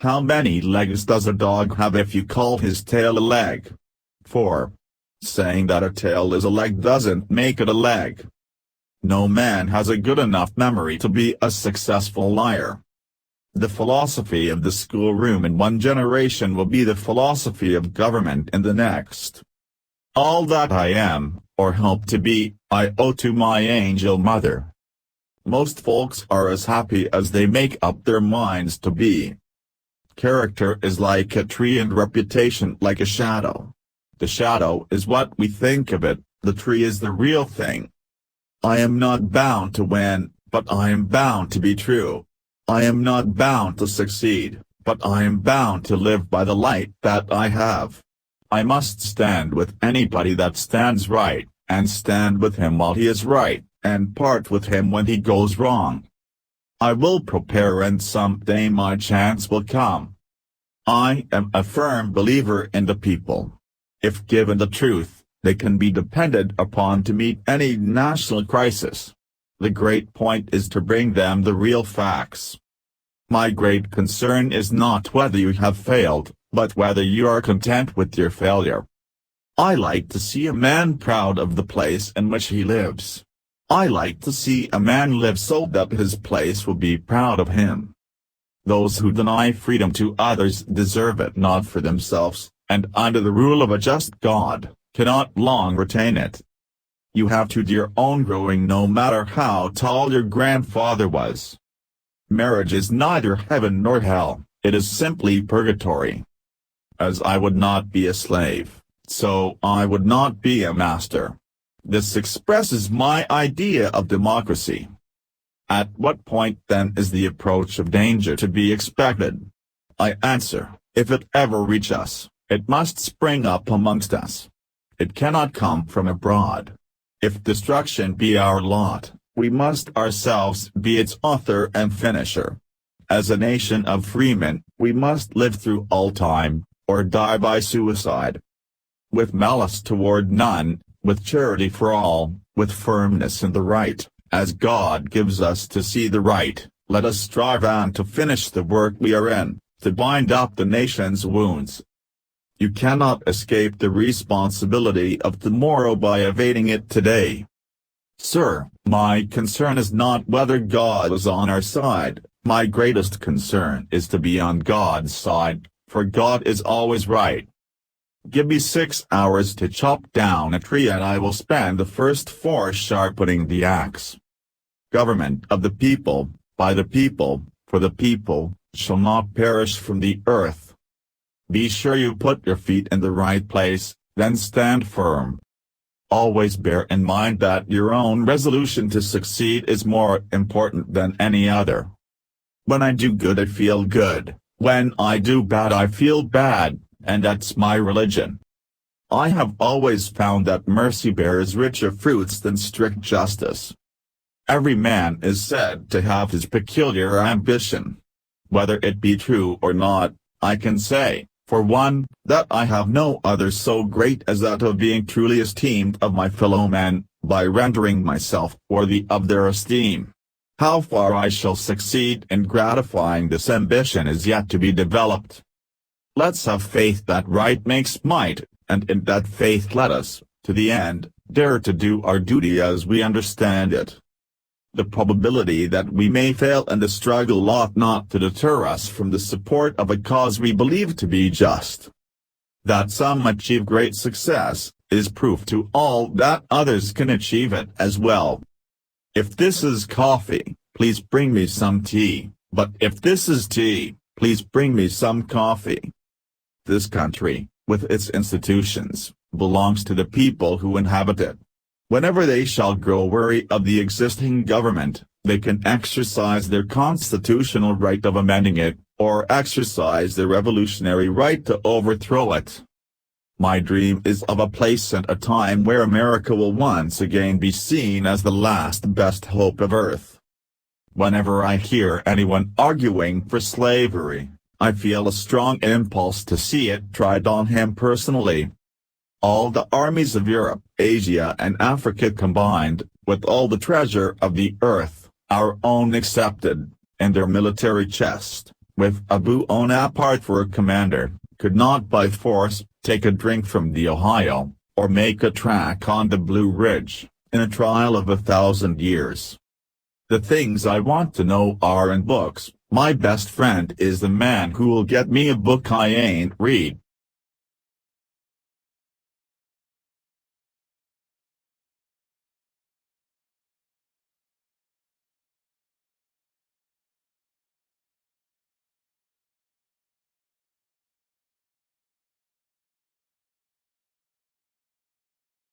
How many legs does a dog have if you call his tail a leg? 4. Saying that a tail is a leg doesn't make it a leg. No man has a good enough memory to be a successful liar. The philosophy of the schoolroom in one generation will be the philosophy of government in the next. All that I am, or hope to be, I owe to my angel mother. Most folks are as happy as they make up their minds to be. Character is like a tree and reputation like a shadow. The shadow is what we think of it, the tree is the real thing. I am not bound to win, but I am bound to be true. I am not bound to succeed, but I am bound to live by the light that I have. I must stand with anybody that stands right, and stand with him while he is right, and part with him when he goes wrong. I will prepare and someday my chance will come. I am a firm believer in the people. If given the truth, they can be depended upon to meet any national crisis. The great point is to bring them the real facts. My great concern is not whether you have failed, but whether you are content with your failure. I like to see a man proud of the place in which he lives. I like to see a man live so that his place will be proud of him. Those who deny freedom to others deserve it not for themselves, and under the rule of a just God, cannot long retain it. You have to do your own growing no matter how tall your grandfather was. Marriage is neither heaven nor hell, it is simply purgatory. As I would not be a slave, so I would not be a master. This expresses my idea of democracy. At what point then is the approach of danger to be expected? I answer, if it ever reach us, it must spring up amongst us. It cannot come from abroad. If destruction be our lot, we must ourselves be its author and finisher. As a nation of freemen, we must live through all time, or die by suicide. With malice toward none, with charity for all, with firmness in the right, as God gives us to see the right, let us strive on to finish the work we are in, to bind up the nation's wounds. You cannot escape the responsibility of tomorrow by evading it today. Sir, my concern is not whether God is on our side, my greatest concern is to be on God's side, for God is always right. Give me 6 hours to chop down a tree and I will spend the first 4 sharpening the axe. Government of the people, by the people, for the people, shall not perish from the earth. Be sure you put your feet in the right place, then stand firm. Always bear in mind that your own resolution to succeed is more important than any other. When I do good I feel good, when I do bad I feel bad, and that's my religion. I have always found that mercy bears richer fruits than strict justice. Every man is said to have his peculiar ambition. Whether it be true or not, I can say, for one, that I have no other so great as that of being truly esteemed of my fellow men, by rendering myself worthy of their esteem. How far I shall succeed in gratifying this ambition is yet to be developed. Let's have faith that right makes might, and in that faith let us, to the end, dare to do our duty as we understand it. The probability that we may fail in the struggle ought not to deter us from the support of a cause we believe to be just. That some achieve great success, is proof to all that others can achieve it as well. If this is coffee, please bring me some tea, but if this is tea, please bring me some coffee. This country, with its institutions, belongs to the people who inhabit it. Whenever they shall grow weary of the existing government, they can exercise their constitutional right of amending it, or exercise their revolutionary right to overthrow it. My dream is of a place and a time where America will once again be seen as the last best hope of earth. Whenever I hear anyone arguing for slavery, I feel a strong impulse to see it tried on him personally. All the armies of Europe, Asia and Africa combined, with all the treasure of the earth, our own excepted, in their military chest, with a Bonaparte for a commander, could not by force take a drink from the Ohio, or make a track on the Blue Ridge, in a trial of 1,000 years. The things I want to know are in books. My best friend is the man who'll get me a book I ain't read.